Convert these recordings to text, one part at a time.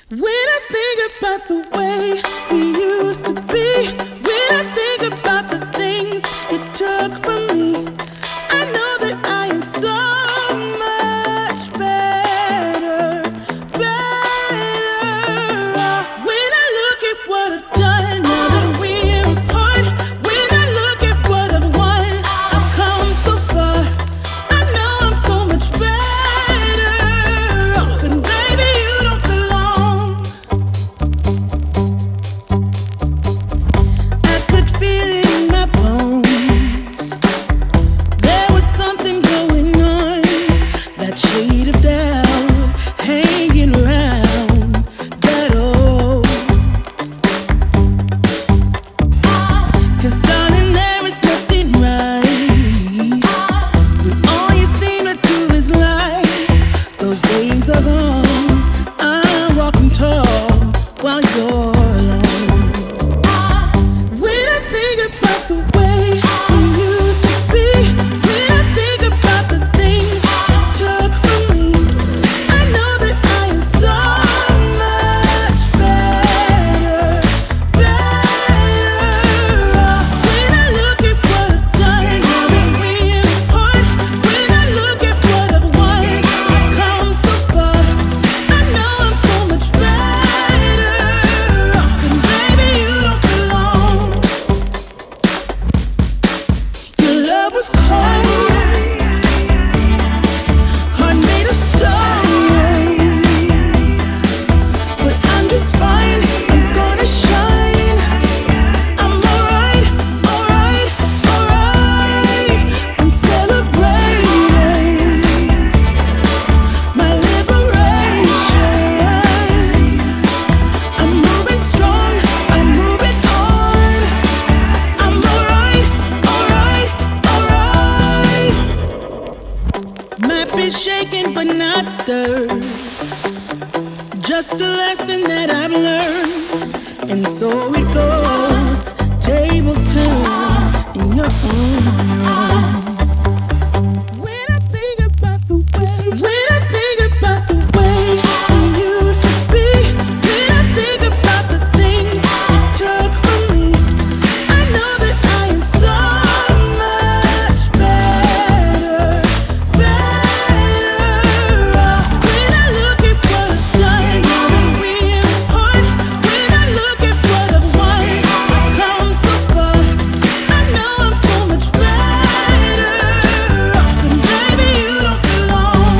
When I think about the way we used to be, when I think about the things you took from me, I know that I am so much better, better. When I look at what I've done, now that we're apart, when I look at what I've won, I've come so far. I know I'm so much better off, and baby, you don't belong. I could feel it in my bones. There was something going on, that shade of doubt hanging around that old. 'Cause darling, there is nothing right when all you seem to do is lie. Those days are gone. I'm walking tall while you're alone. When I think about the way we used to be, when I think about the things you took from me, I know that I am so much better, better. When I look at what I've done, now that we're apart, when I look at what I've won, I've come so far. I know I'm so much better off, and baby, you don't belong. Your love was cold, heart made of stone, but I'm just fine. I'm gonna shine. I'm alright, alright, alright. I'm celebrating my liberation. I'm moving strong, I'm moving on. I'm alright, alright, alright. Might be shaken but not stirred, just a lesson that I've learned. And so it goes, tables turn, and you're on your own. When I think about the way, when I think about the way we used to be, when I think about the things you took from me, I know that I am so much better, better. When I look at what I've done, now that we're apart, when I look at what I've won, I've come so far. I know I'm so much better off, and baby, you don't belong.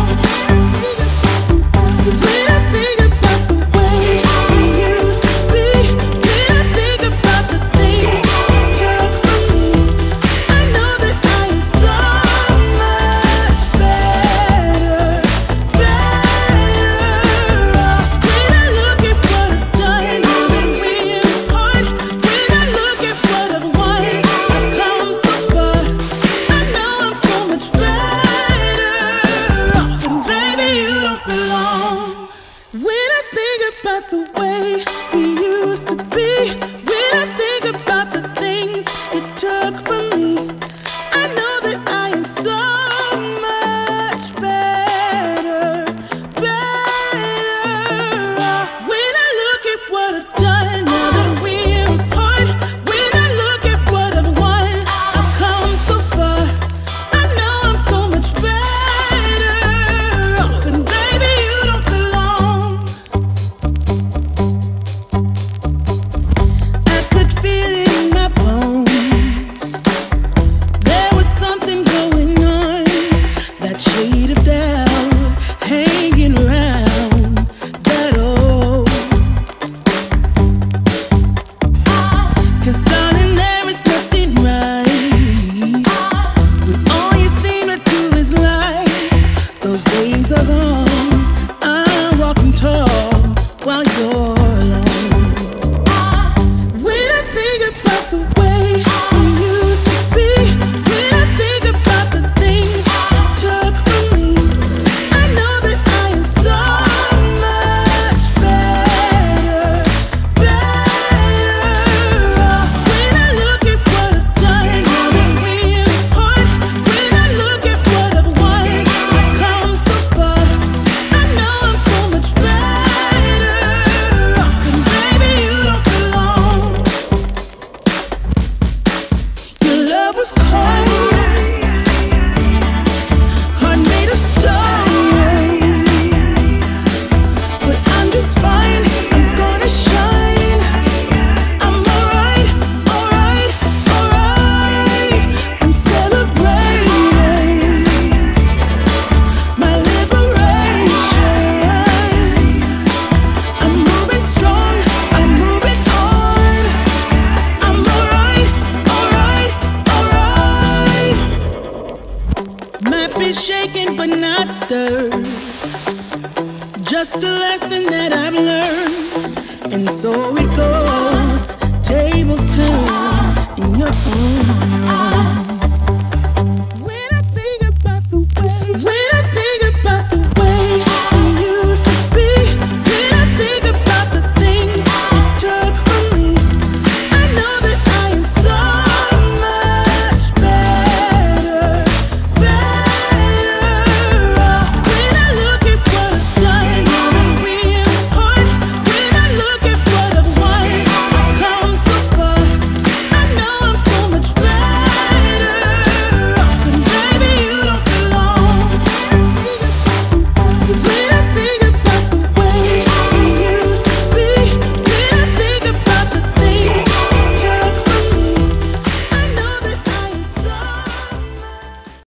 When I think about the way we used to be, when I think about the things you took from me, I know that I am so much better, better. When I look at what I've done, now that we're apart, when I look at what I've won, I've come so far. I know I'm so much better off, and baby, you don't belong. When I think about the way we used to be, when I think about the things you took from me, I know that I am so much better, better. When I look at what I've done, now that we're apart, when I look at what I've won, I've come so far. I know I'm so much better off, and baby, you don't belong. So